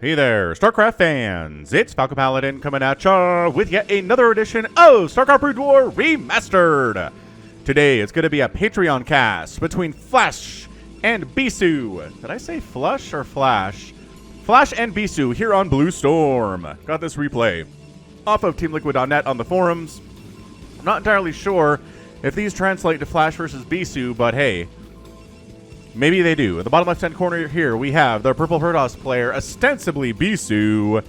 Hey there, StarCraft fans! It's Falcon Paladin coming at ya with yet another edition of StarCraft Brood War Remastered! Today, it's going to be a Patreon cast between Flash and Bisu. Did I say Flush or Flash? Flash and Bisu here on Blue Storm. Got this replay off of TeamLiquid.net on the forums. I'm not entirely sure if these translate to Flash versus Bisu, but hey, maybe they do. In the bottom left-hand corner here, we have the purple Protoss player, ostensibly Bisu.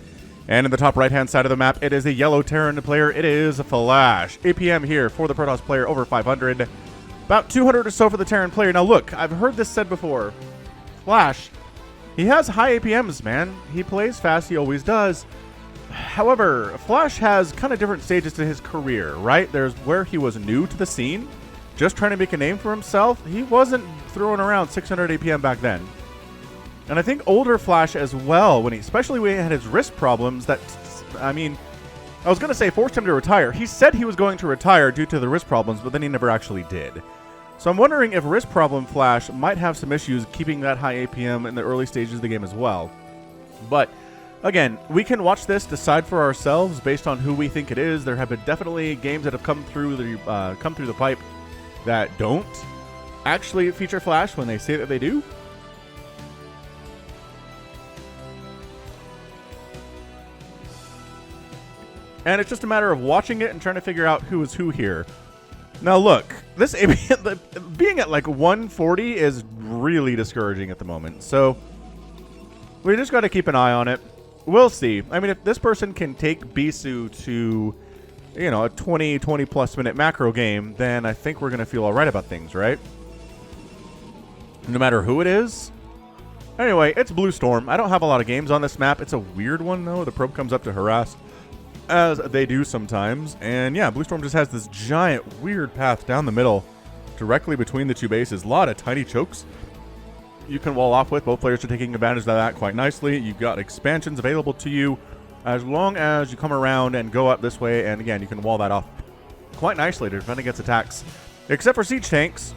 And in the top right-hand side of the map, it is a yellow Terran player. It is Flash. APM here for the Protoss player, over 500. About 200 or so for the Terran player. Now look, I've heard this said before. Flash, he has high APMs, man. He plays fast, he always does. However, Flash has kind of different stages to his career, right? There's where he was new to the scene, just trying to make a name for himself. He wasn't throwing around 600 APM back then. And I think older Flash as well, when he, especially when he had his wrist problems, that, I mean, I was going to say forced him to retire. He said he was going to retire due to the wrist problems, but then he never actually did. So I'm wondering if wrist problem Flash might have some issues keeping that high APM in the early stages of the game as well. But again, we can watch this, decide for ourselves based on who we think it is. There have been definitely games that have come through the pipe that don't actually feature Flash when they say that they do. And it's just a matter of watching it and trying to figure out who is who here. Now look, this being at like 140 is really discouraging at the moment. So we just got to keep an eye on it. We'll see. I mean, if this person can take Bisu to, you know, a 20 plus minute macro game, then I think we're going to feel all right about things, right? No matter who it is. Anyway, it's Blue Storm. I don't have a lot of games on this map. It's a weird one, though. The probe comes up to harass, as they do sometimes. And yeah, Blue Storm just has this giant, weird path down the middle, directly between the two bases. A lot of tiny chokes you can wall off with. Both players are taking advantage of that quite nicely. You've got expansions available to you as long as you come around and go up this way. And again, you can wall that off quite nicely to defend against attacks. Except for siege tanks,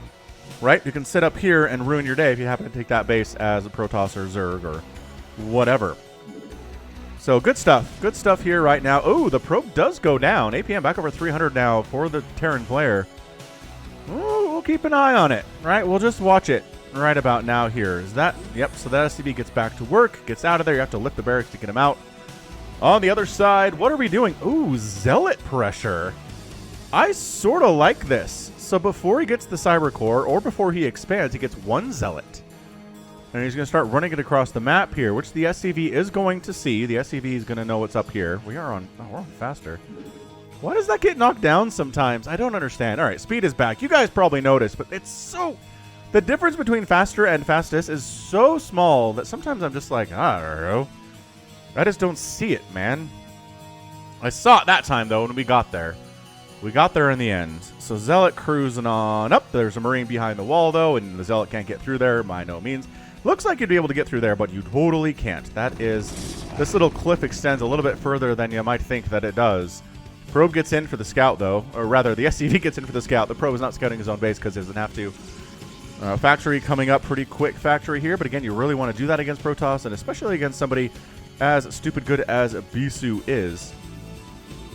right? You can sit up here and ruin your day if you happen to take that base as a Protoss or Zerg or whatever. So good stuff. Good stuff here right now. Oh, the probe does go down. APM back over 300 now for the Terran player. Ooh, we'll keep an eye on it, right? We'll just watch it right about now here. Is that? Yep, so that SCV gets back to work, gets out of there. You have to lift the barracks to get him out. On the other side, what are we doing? Ooh, Zealot pressure. I sort of like this. So before he gets the Cyber Core, or before he expands, he gets one Zealot. And he's going to start running it across the map here, which the SCV is going to see. The SCV is going to know what's up here. We're on faster. Why does that get knocked down sometimes? I don't understand. All right, speed is back. You guys probably noticed, but it's so... The difference between faster and fastest is so small that sometimes I'm just like, I don't know. I just don't see it, man. I saw it that time, though, when we got there. We got there in the end. So Zealot cruising on up. There's a Marine behind the wall, though, and the Zealot can't get through there by no means. Looks like you'd be able to get through there, but you totally can't. That is... This little cliff extends a little bit further than you might think that it does. Probe gets in for the scout, though. Or rather, the SCV gets in for the scout. The probe is not scouting his own base because he doesn't have to. Factory coming up pretty quick, factory here. But again, you really want to do that against Protoss, and especially against somebody as stupid good as Bisu is.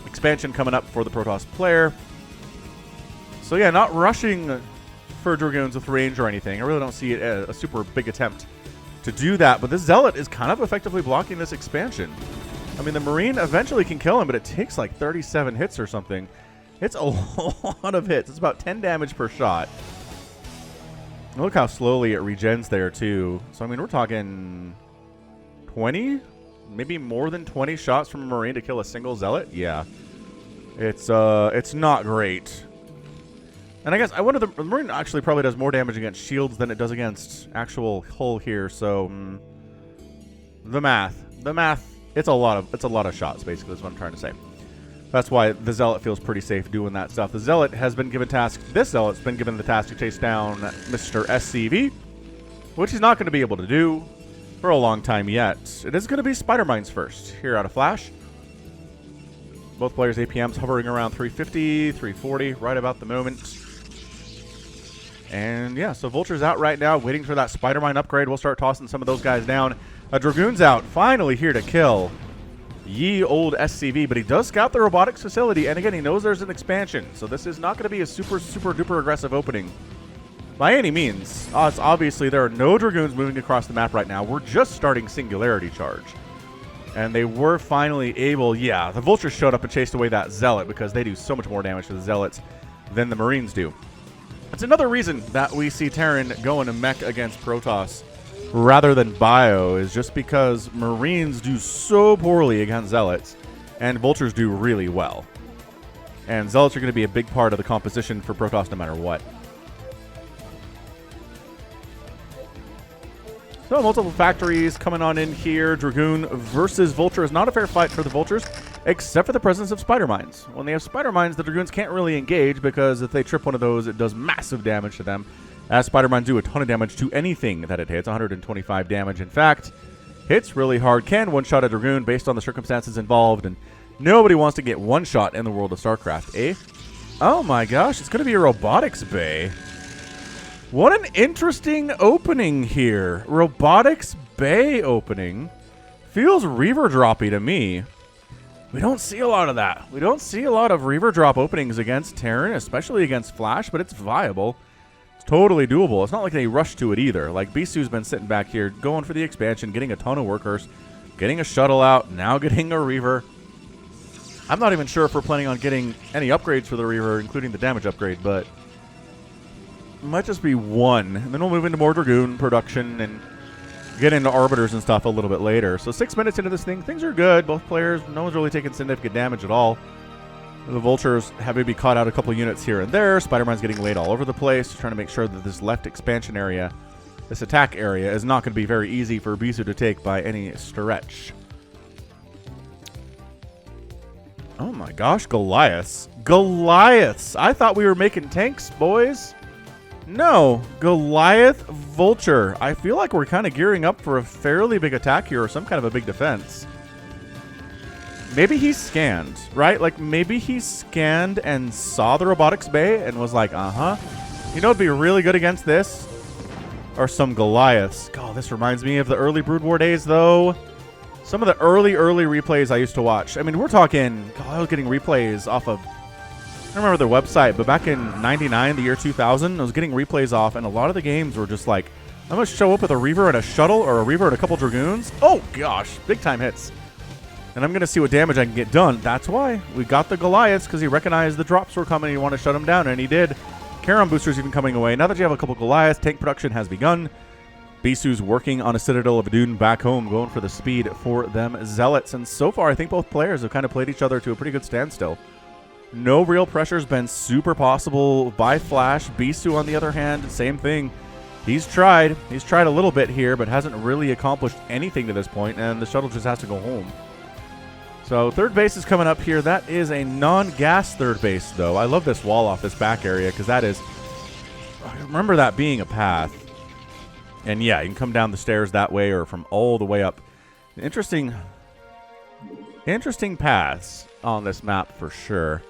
Expansion coming up for the Protoss player. So yeah, not rushing for Dragoons with range or anything. I really don't see it as a super big attempt to do that. But this Zealot is kind of effectively blocking this expansion. I mean, the Marine eventually can kill him, but it takes like 37 hits or something. It's a lot of hits. It's about 10 damage per shot. Look how slowly it regens there, too. So, I mean, we're talking 20? Maybe more than 20 shots from a Marine to kill a single Zealot? Yeah. It's not great. And I guess I wonder, the Marine actually probably does more damage against shields than it does against actual hull here. So, the math, it's a lot of shots, basically, is what I'm trying to say. That's why the Zealot feels pretty safe doing that stuff. The Zealot has been given this Zealot's been given the task to chase down Mr. SCV, which he's not going to be able to do for a long time yet. It is going to be Spider Mines first, here out of Flash. Both players' APMs hovering around 350, 340, right about the moment. And yeah, so Vulture's out right now, waiting for that Spider Mine upgrade. We'll start tossing some of those guys down. A Dragoon's out, finally here to kill ye old SCV, but he does scout the robotics facility, and again, he knows there's an expansion, so this is not going to be a super duper aggressive opening by any means. It's obviously there are no Dragoons moving across the map right now. We're just starting Singularity Charge. And they were finally able, yeah, the Vultures showed up and chased away that Zealot because they do so much more damage to the Zealots than the Marines do. It's another reason that we see Terran going to mech against Protoss rather than Bio, is just because Marines do so poorly against Zealots and Vultures do really well. And Zealots are going to be a big part of the composition for Protoss no matter what. So multiple factories coming on in here. Dragoon versus Vulture is not a fair fight for the Vultures, except for the presence of Spider Mines. When they have Spider Mines, the Dragoons can't really engage because if they trip one of those, it does massive damage to them. As Spider Mines do a ton of damage to anything that it hits, 125 damage. In fact, hits really hard, can one-shot a Dragoon based on the circumstances involved, and nobody wants to get one-shot in the world of StarCraft, eh? Oh my gosh, it's going to be a robotics bay. What an interesting opening here. Robotics Bay opening. Feels Reaver droppy to me. We don't see a lot of that. We don't see a lot of Reaver drop openings against Terran, especially against Flash, but it's viable. It's totally doable. It's not like they rush to it either. Like, Bisu's been sitting back here, going for the expansion, getting a ton of workers, getting a shuttle out, now getting a Reaver. I'm not even sure if we're planning on getting any upgrades for the Reaver, including the damage upgrade, but might just be one, and then we'll move into more Dragoon production and get into Arbiters and stuff a little bit later. So 6 minutes into this thing, things are good. Both players, no one's really taking significant damage at all. The Vultures have maybe caught out a couple units here and there. Spider-Man's getting laid all over the place, trying to make sure that this left expansion area, this attack area, is not going to be very easy for Bisu to take by any stretch. Oh my gosh, Goliaths. Goliaths! I thought we were making tanks, boys. No, Goliath Vulture. I feel like we're kind of gearing up for a fairly big attack here or some kind of a big defense. Maybe he scanned, right? Like maybe he scanned and saw the robotics bay and was like, uh-huh. You know, it'd be really good against this. Or some Goliaths. God, this reminds me of the early Brood War days, though. Some of the early replays I used to watch. I mean, we're talking, God, I was getting replays off of, I don't remember their website, but back in 99, the year 2000, I was getting replays off, and a lot of the games were just like, I'm going to show up with a Reaver and a shuttle, or a Reaver and a couple Dragoons. Oh, gosh, big-time hits. And I'm going to see what damage I can get done. That's why we got the Goliaths, because he recognized the drops were coming and he wanted to shut them down, and he did. Charon boosters even coming away. Now that you have a couple Goliaths, tank production has begun. Bisu's working on a Citadel of Dune back home, going for the speed for them Zealots. And so far, I think both players have kind of played each other to a pretty good standstill. No real pressure's been super possible by Flash. Bisu, on the other hand, same thing. He's tried a little bit here, but hasn't really accomplished anything to this point, and the shuttle just has to go home. So third base is coming up here. That is a non-gas third base, though. I love this wall off this back area, because that is, I remember that being a path. And yeah, you can come down the stairs that way or from all the way up. Interesting paths on this map for sure.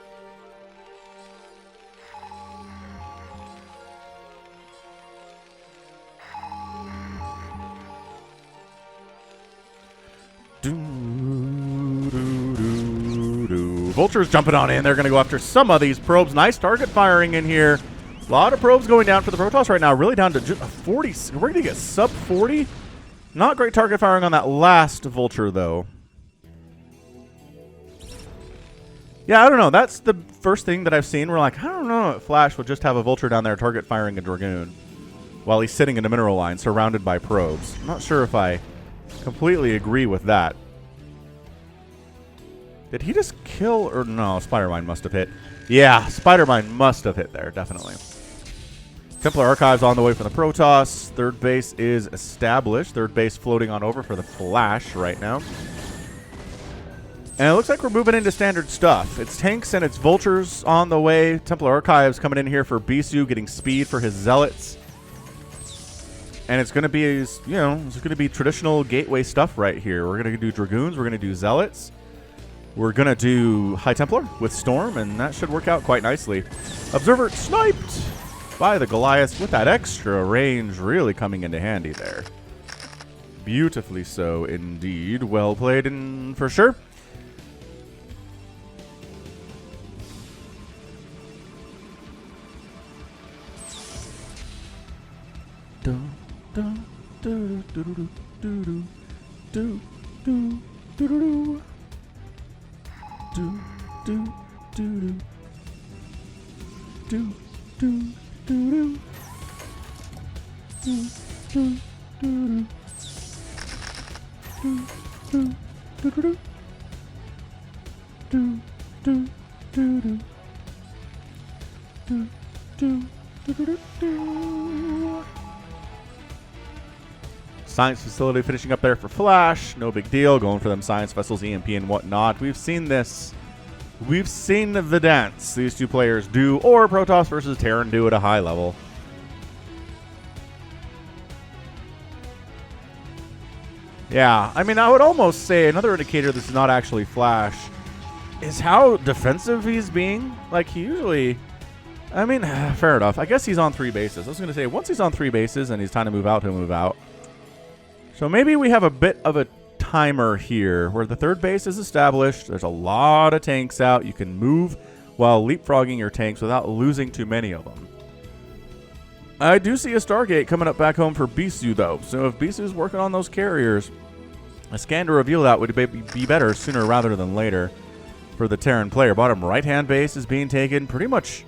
Vulture's jumping on in. They're going to go after some of these probes. Nice target firing in here. A lot of probes going down for the Protoss right now. Really down to just 40. We're going to get sub 40. Not great target firing on that last Vulture, though. Yeah, I don't know. That's the first thing that I've seen. We're like, I don't know if Flash would just have a Vulture down there target firing a Dragoon while he's sitting in a mineral line surrounded by probes. I'm not sure if I completely agree with that. Did he just kill or no? Spider-Mine must have hit. Yeah, Spider-Mine must have hit there, definitely. Templar Archives on the way from the Protoss. Third base is established. Third base floating on over for the Flash right now. And it looks like we're moving into standard stuff. It's tanks and it's Vultures on the way. Templar Archives coming in here for Bisu, getting speed for his Zealots. And it's going to be, you know, it's going to be traditional gateway stuff right here. We're going to do Dragoons. We're going to do Zealots. We're going to do High Templar with Storm, and that should work out quite nicely. Observer sniped by the Goliaths with that extra range really coming into handy there. Beautifully so, indeed. Well played, for sure. Science facility finishing up there for Flash. No big deal. Going for them science vessels, EMP and whatnot. We've seen this. We've seen the dance these two players do, or Protoss versus Terran do at a high level. Yeah, I mean, I would almost say another indicator this is not actually Flash is how defensive he's being. Like, he usually... I mean, fair enough. I guess he's on 3 bases. I was going to say, once he's on 3 bases and he's time to move out, he'll move out. So maybe we have a bit of a timer here where the 3rd base is established. There's a lot of tanks out. You can move while leapfrogging your tanks without losing too many of them. I do see a Stargate coming up back home for Bisu, though. So if Bisu's working on those carriers, a scan to reveal that would be better sooner rather than later for the Terran player. Bottom right-hand base is being taken pretty much...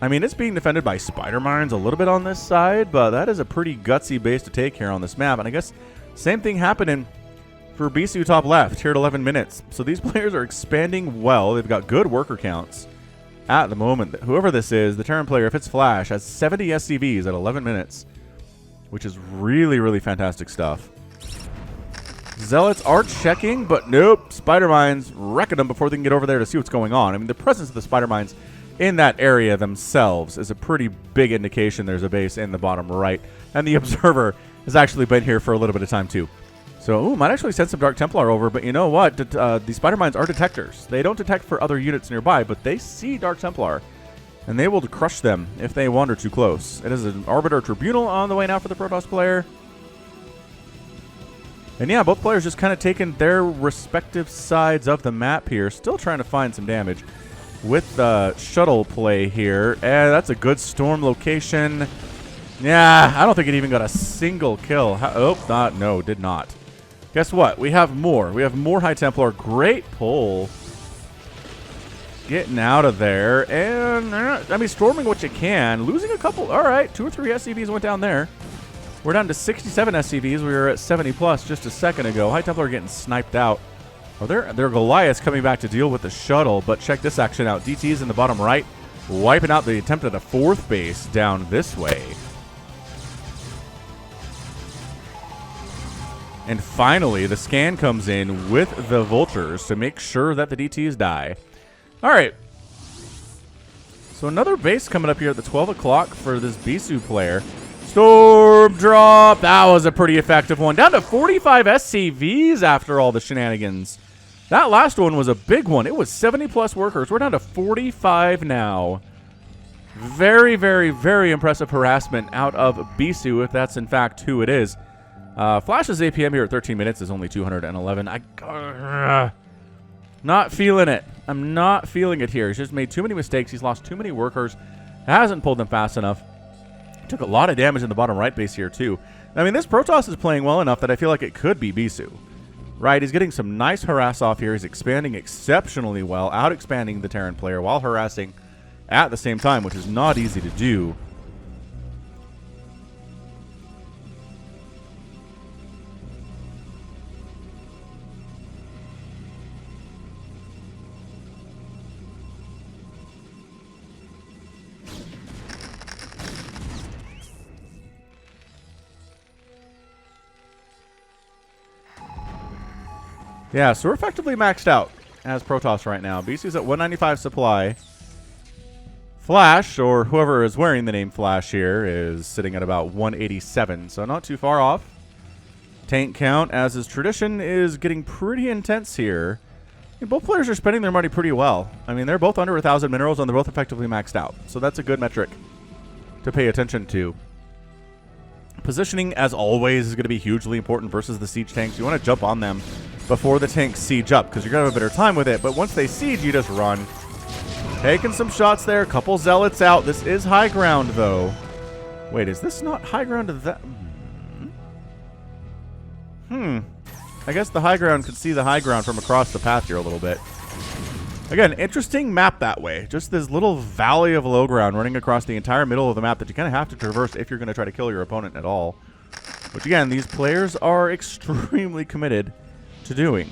I mean, it's being defended by spider mines a little bit on this side, but that is a pretty gutsy base to take here on this map. And I guess same thing happening for Bisu top left here at 11 minutes. So these players are expanding well. They've got good worker counts at the moment. Whoever this is, the Terran player, if it's Flash, has 70 SCVs at 11 minutes, which is really, really fantastic stuff. Zealots are checking, but nope. Spider mines wrecking them before they can get over there to see what's going on. I mean, the presence of the spider mines in that area themselves is a pretty big indication there's a base in the bottom right. And the Observer has actually been here for a little bit of time too. So, might actually send some Dark Templar over, but you know what? The Spider Mines are detectors. They don't detect for other units nearby, but they see Dark Templar. And they will crush them if they wander too close. It is an Arbiter Tribunal on the way now for the Protoss player. And yeah, both players just kind of taking their respective sides of the map here. Still trying to find some damage with the shuttle play here. And that's a good storm location. Yeah, I don't think it even got a single kill. No, did not. Guess what? We have more. We have more High Templar. Great pull. Getting out of there. And, I mean, storming what you can. Losing a couple. All right, 2 or 3 SCVs went down there. We're down to 67 SCVs. We were at 70 plus just a second ago. High Templar getting sniped out. Oh, they're Goliaths coming back to deal with the shuttle, but check this action out. DT's in the bottom right, wiping out the attempt at a 4th base down this way. And finally, the scan comes in with the Vultures to make sure that the DTs die. All right. So another base coming up here at the 12 o'clock for this Bisu player. Storm drop. That was a pretty effective one. Down to 45 SCVs after all the shenanigans. That last one was a big one. It was 70 plus workers. We're down to 45 now. Very, very, very impressive harassment out of Bisu, if that's in fact who it is. Flash's APM here at 13 minutes is only 211. Not feeling it. I'm not feeling it here. He's just made too many mistakes. He's lost too many workers. Hasn't pulled them fast enough. Took a lot of damage in the bottom right base here, too. I mean, this Protoss is playing well enough that I feel like it could be Bisu. Right, he's getting some nice harass off here. He's expanding exceptionally well, out-expanding the Terran player while harassing at the same time, which is not easy to do. Yeah, so we're effectively maxed out as Protoss right now. Bisu's at 195 supply. Flash, or whoever is wearing the name Flash here, is sitting at about 187, so not too far off. Tank count, as is tradition, is getting pretty intense here. And both players are spending their money pretty well. I mean, they're both under 1,000 minerals, and they're both effectively maxed out. So that's a good metric to pay attention to. Positioning, as always, is going to be hugely important versus the siege tanks. You want to jump on them before the tanks siege up because you're going to have a better time with it. But once they siege, you just run. Taking some shots there. Couple zealots out. This is high ground, though. Wait, is this not high ground to that? I guess the high ground could see the high ground from across the path here a little bit. Again, interesting map that way. Just this little valley of low ground running across the entire middle of the map that you kind of have to traverse if you're going to try to kill your opponent at all. Which, again, these players are extremely committed to doing.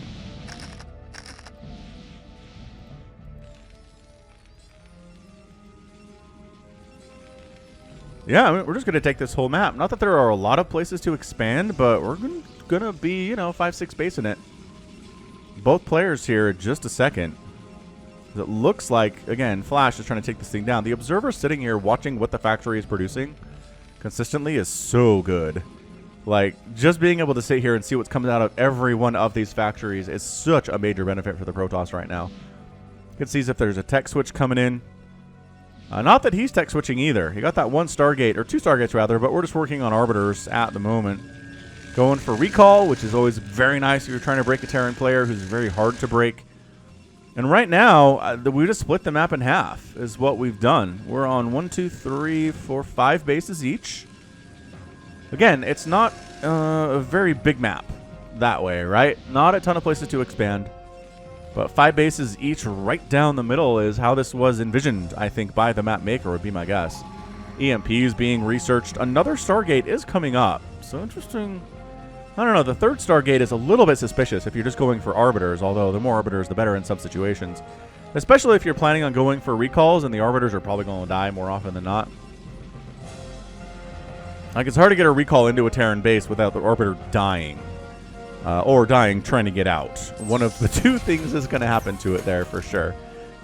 Yeah, I mean, we're just going to take this whole map. Not that there are a lot of places to expand, but we're going to be, you know, 5-6 base in it. Both players here in just a second. It looks like, again, Flash is trying to take this thing down. The observer sitting here watching what the factory is producing consistently is so good. Like, just being able to sit here and see what's coming out of every one of these factories is such a major benefit for the Protoss right now. You can see if there's a tech switch coming in. Not that he's tech switching either. He got that one Stargate, or two Stargates rather, but we're just working on Arbiters at the moment. Going for recall, which is always very nice if you're trying to break a Terran player who's very hard to break. And right now, we just split the map in half is what we've done. We're on 1, 2, 3, 4, 5 bases each. Again, it's not a very big map that way, right? Not a ton of places to expand. But 5 bases each right down the middle is how this was envisioned, I think, by the map maker would be my guess. EMP is being researched. Another Stargate is coming up. So interesting. I don't know. The third Stargate is a little bit suspicious if you're just going for Arbiters, although the more Arbiters, the better in some situations. Especially if you're planning on going for recalls, and the Arbiters are probably going to die more often than not. Like, it's hard to get a recall into a Terran base without the Arbiter dying. Or dying trying to get out. One of the two things is going to happen to it there for sure.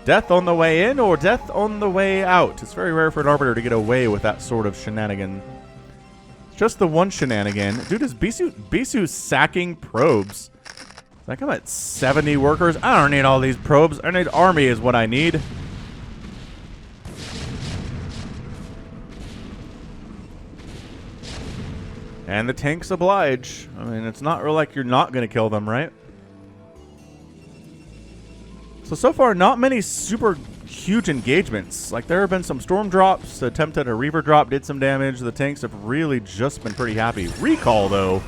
Death on the way in or death on the way out. It's very rare for an Arbiter to get away with that sort of shenanigan. It's just the one shenanigan. Dude, is Bisu sacking probes? Like, I'm at 70 workers. I don't need all these probes. I need army is what I need. And the tanks oblige. I mean, it's not really like you're not going to kill them, right? So far, not many super huge engagements. Like, there have been some storm drops. Attempted a Reaver drop, did some damage. The tanks have really just been pretty happy. Recall, though.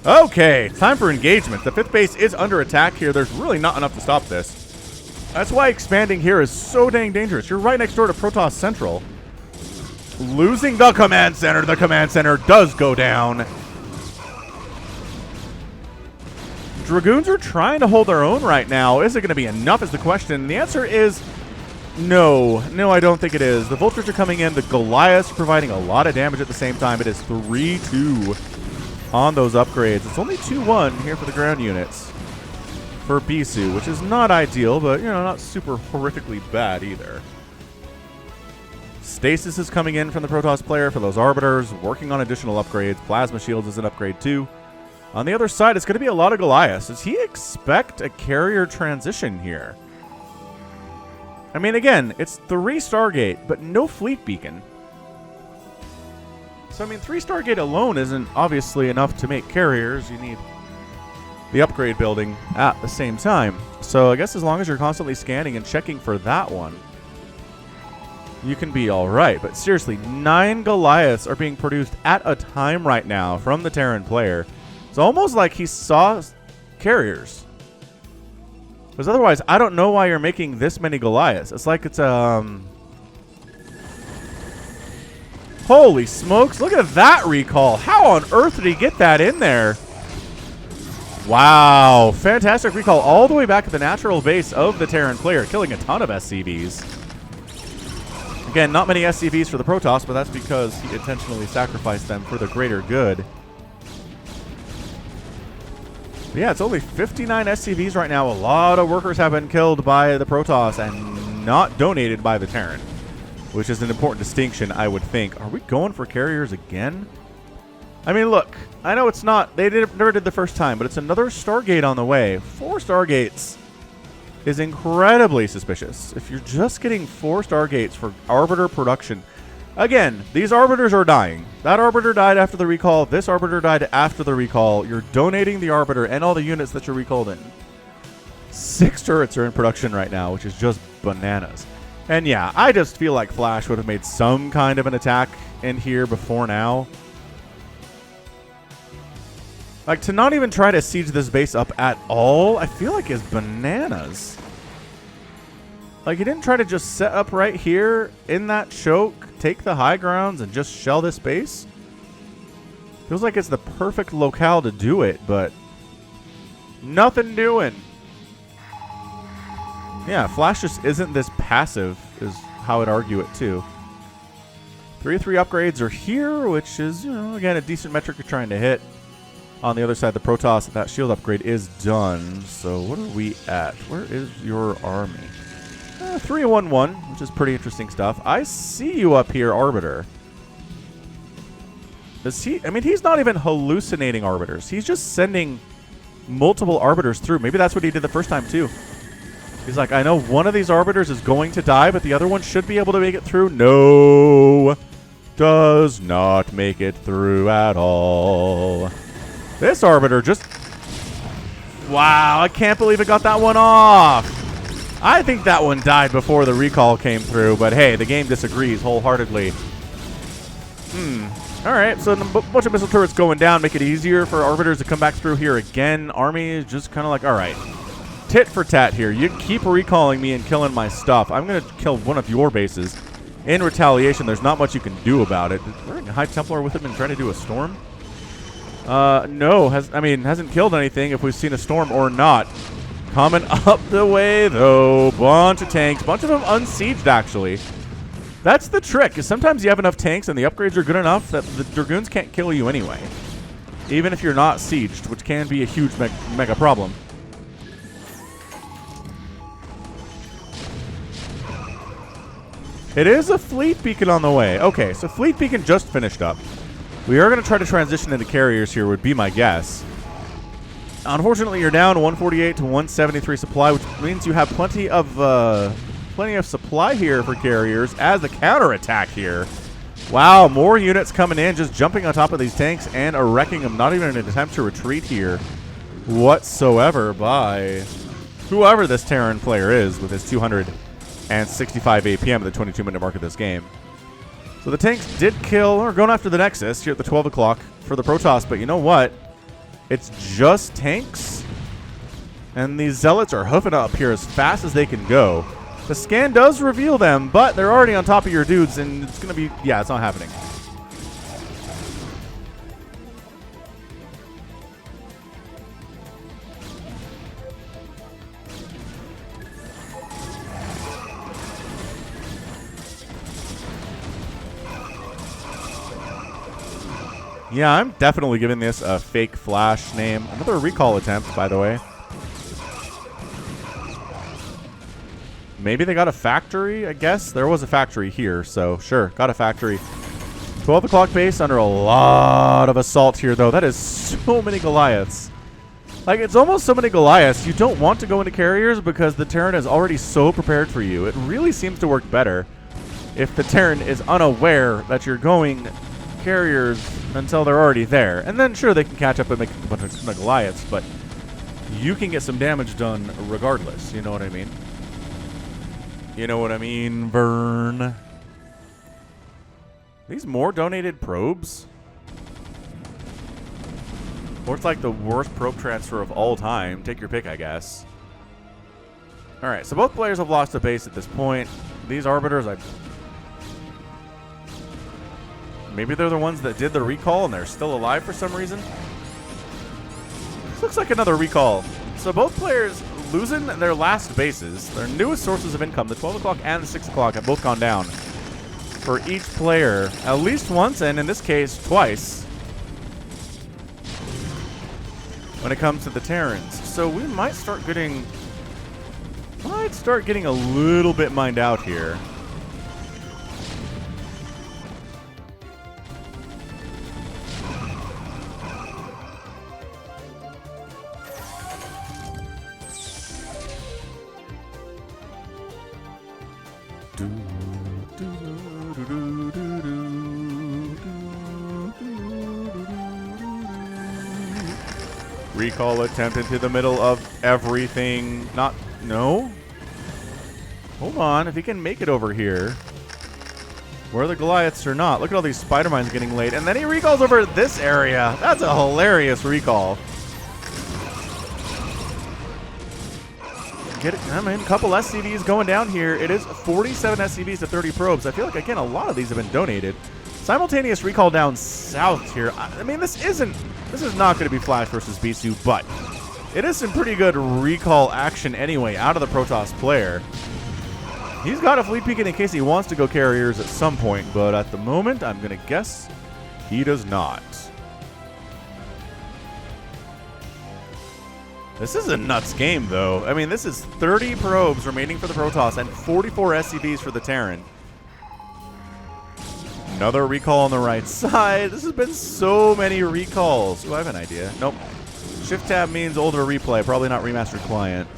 Okay, time for engagement. The 5th base is under attack here. There's really not enough to stop this. That's why expanding here is so dang dangerous. You're right next door to Protoss Central. Losing the command center. The command center does go down. Dragoons are trying to hold their own right now. Is it going to be enough is the question. The answer is no. No, I don't think it is. The Vultures are coming in. The Goliaths are providing a lot of damage at the same time. It is 3-2 on those upgrades. It's only 2-1 here for the ground units for Bisu, which is not ideal, but, you know, not super horrifically bad either. Stasis is coming in from the Protoss player for those Arbiters, working on additional upgrades. Plasma Shields is an upgrade too. On the other side, it's going to be a lot of Goliaths. Does he expect a carrier transition here? I mean, again, it's 3 Stargate, but no fleet beacon. So, I mean, 3 Stargate alone isn't obviously enough to make carriers. You need the upgrade building at the same time. So, I guess as long as you're constantly scanning and checking for that one, you can be all right. But seriously, 9 Goliaths are being produced at a time right now from the Terran player. It's almost like he saw carriers. Because otherwise, I don't know why you're making this many Goliaths. It's like it's holy smokes, look at that recall. How on earth did he get that in there? Wow, fantastic recall all the way back at the natural base of the Terran player, killing a ton of SCVs. Again, not many SCVs for the Protoss, but that's because he intentionally sacrificed them for the greater good. But yeah, it's only 59 SCVs right now. A lot of workers have been killed by the Protoss and not donated by the Terran, which is an important distinction, I would think. Are we going for carriers again? I mean, look, I know it's not. They never did the first time, but it's another Stargate on the way. 4 Stargates is incredibly suspicious. If you're just getting 4 Stargates for Arbiter production, Again, these Arbiters are dying. That Arbiter died after the recall. This Arbiter died after the recall. You're donating the Arbiter and all the units that you're recalled in. 6 turrets are in production right now, which is just bananas. And yeah, I just feel like Flash would have made some kind of an attack in here before now. Like, to not even try to siege this base up at all, I feel like is bananas. Like, he didn't try to just set up right here in that choke, take the high grounds, and just shell this base. Feels like it's the perfect locale to do it, but nothing doing. Yeah, Flash just isn't this passive, is how I'd argue it, too. 3/3 upgrades are here, which is, you know, again, a decent metric you're trying to hit. On the other side, the Protoss, that shield upgrade is done. So what are we at? Where is your army? 3-1-1, which is pretty interesting stuff. I see you up here, Arbiter. Does he? I mean, he's not even hallucinating Arbiters. He's just sending multiple Arbiters through. Maybe that's what he did the first time, too. He's like, I know one of these Arbiters is going to die, but the other one should be able to make it through. No, does not make it through at all. This Arbiter just... Wow, I can't believe it got that one off. I think that one died before the recall came through, but hey, the game disagrees wholeheartedly. All right, so a bunch of missile turrets going down make it easier for Arbiters to come back through here again. Army is just kind of like, all right, tit for tat here. You keep recalling me and killing my stuff. I'm going to kill one of your bases. In retaliation, there's not much you can do about it. Is there a High Templar with him and trying to do a storm? No, hasn't killed anything if we've seen a storm or not. Coming up the way, though. Bunch of tanks. Bunch of them unsieged, actually. That's the trick, is sometimes you have enough tanks and the upgrades are good enough that the Dragoons can't kill you anyway. Even if you're not sieged, which can be a huge mega problem. It is a fleet beacon on the way. Okay, so fleet beacon just finished up. We are going to try to transition into carriers here, would be my guess. Unfortunately, you're down 148 to 173 supply, which means you have plenty of supply here for carriers as the counterattack here. Wow, more units coming in, just jumping on top of these tanks and wrecking them. Not even an attempt to retreat here whatsoever by whoever this Terran player is with his 265 APM at the 22-minute mark of this game. So the tanks did kill, or going after the Nexus here at the 12 o'clock for the Protoss, but you know what? It's just tanks, and these Zealots are hoofing up here as fast as they can go. The scan does reveal them, but they're already on top of your dudes, and it's going to be, yeah, it's not happening. Yeah, I'm definitely giving this a fake Flash name. Another recall attempt, by the way. Maybe they got a factory, I guess. There was a factory here, so sure, got a factory. 12 o'clock base under a lot of assault here, though. That is so many Goliaths. Like, it's almost so many Goliaths. You don't want to go into carriers because the Terran is already so prepared for you. It really seems to work better if the Terran is unaware that you're going carriers until they're already there. And then, sure, they can catch up and make a bunch of Goliaths, but you can get some damage done regardless. You know what I mean? You know what I mean, Vern? These more donated probes? Or it's like the worst probe transfer of all time. Take your pick, I guess. Alright, so both players have lost a base at this point. These Arbiters, maybe they're the ones that did the recall and they're still alive for some reason. This looks like another recall. So both players losing their last bases, their newest sources of income, the 12 o'clock and the 6 o'clock, have both gone down for each player at least once, and in this case, twice, when it comes to the Terrans. So we might start getting a little bit mined out here. Recall attempt into the middle of everything. No? Hold on. If he can make it over here. Where the Goliaths are not. Look at all these spider mines getting laid. And then he recalls over this area. That's a hilarious recall. Get it. I mean, a couple SCVs going down here. It is 47 SCVs to 30 probes. I feel like, again, a lot of these have been donated. Simultaneous recall down south here. I mean, this is not going to be Flash versus Bisu, but it is some pretty good recall action anyway out of the Protoss player. He's got a fleet beacon in case he wants to go carriers at some point, but at the moment, I'm going to guess he does not. This is a nuts game, though. I mean, this is 30 probes remaining for the Protoss and 44 SCVs for the Terran. Another recall on the right side. This has been so many recalls. Ooh, I have an idea. Nope. Shift tab means older replay, probably not remastered client.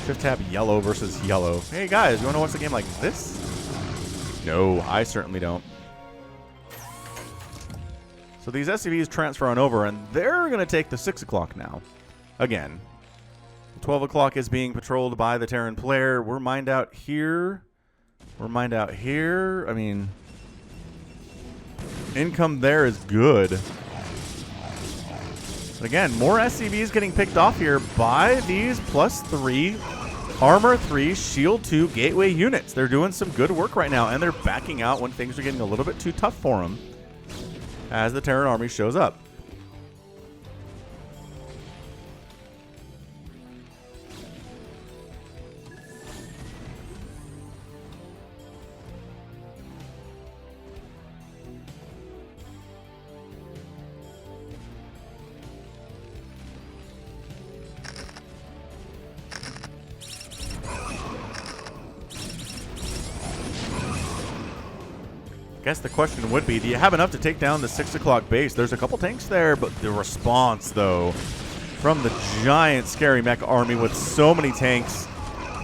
Shift tab yellow versus yellow. Hey guys, you want to watch the game like this? No, I certainly don't. So these SCVs transfer on over, and they're going to take the 6 o'clock now. Again, 12 o'clock is being patrolled by the Terran player. We're mined out here. We're mined out here. I mean, income there is good. But again, more SCVs getting picked off here by these +3, Armor 3, Shield 2 Gateway units. They're doing some good work right now, and they're backing out when things are getting a little bit too tough for them as the Terran army shows up. I guess the question would be, do you have enough to take down the 6 o'clock base? There's a couple tanks there, but the response, though, from the giant scary mech army with so many tanks,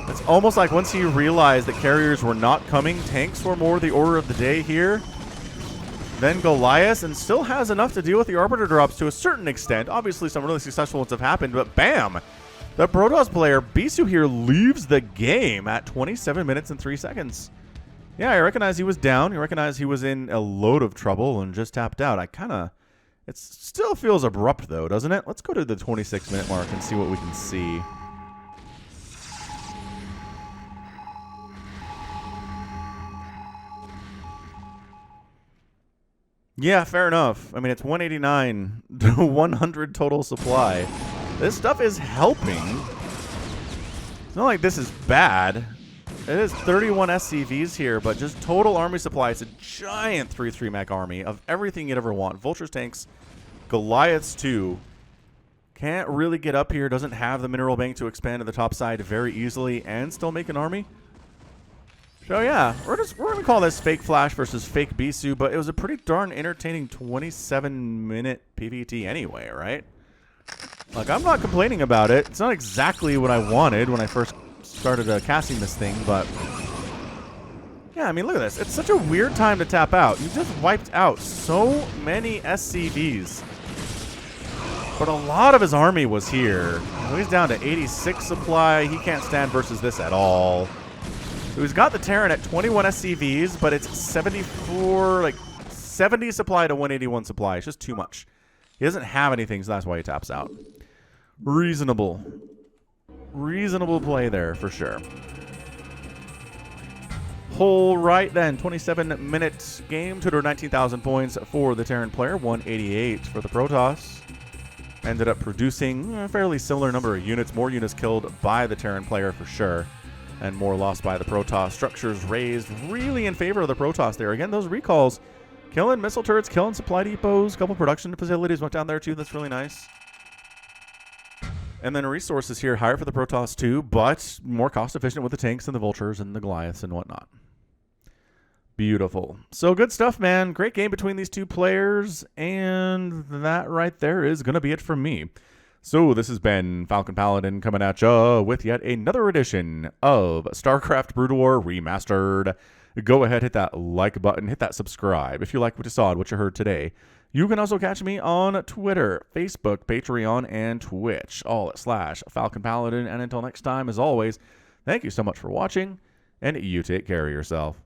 it's almost like once he realized that carriers were not coming, tanks were more the order of the day here. Then Goliath, and still has enough to deal with the Arbiter drops to a certain extent. Obviously, some really successful ones have happened, but bam! The Protoss player, Bisu here, leaves the game at 27 minutes and 3 seconds. Yeah, I recognize he was down. You recognize he was in a load of trouble and just tapped out. It still feels abrupt, though, doesn't it? Let's go to the 26-minute mark and see what we can see. Yeah, fair enough. I mean, it's 189 to 100 total supply. This stuff is helping. It's not like this is bad. It is 31 SCVs here, but just total army supply. It's a giant 3-3 mech army of everything you'd ever want. Vultures, tanks, Goliaths too. Can't really get up here. Doesn't have the mineral bank to expand to the top side very easily and still make an army. So yeah, we're going to call this fake Flash versus fake Bisu, but it was a pretty darn entertaining 27-minute PvT anyway, right? Like, I'm not complaining about it. It's not exactly what I wanted when I first started casting this thing, but yeah, I mean, look at this. It's such a weird time to tap out. You just wiped out so many SCVs, but a lot of his army was here. So he's down to 86 supply. He can't stand versus this at all. So he's got the Terran at 21 SCVs, but it's 74, like 70 supply to 181 supply. It's just too much. He doesn't have anything, so that's why he taps out. Reasonable play there for sure. Whole right then, 27-minute game, 219,000 points for the Terran player, 188 for the Protoss. Ended up producing a fairly similar number of units, more units killed by the Terran player for sure, and more lost by the Protoss. Structures raised really in favor of the Protoss there. Again, those recalls, killing missile turrets, killing supply depots, a couple production facilities went down there too. That's really nice. And then resources here higher for the Protoss too, but more cost efficient with the tanks and the Vultures and the Goliaths and whatnot. Beautiful. So good stuff, man. Great game between these two players, and that right there is going to be it from me. So this has been Falcon Paladin coming at ya with yet another edition of StarCraft Brood War Remastered. Go ahead, hit that like button, hit that subscribe if you like what you saw and what you heard today. You can also catch me on Twitter, Facebook, Patreon, and Twitch, all at /Falcon Paladin. And until next time, as always, thank you so much for watching, and you take care of yourself.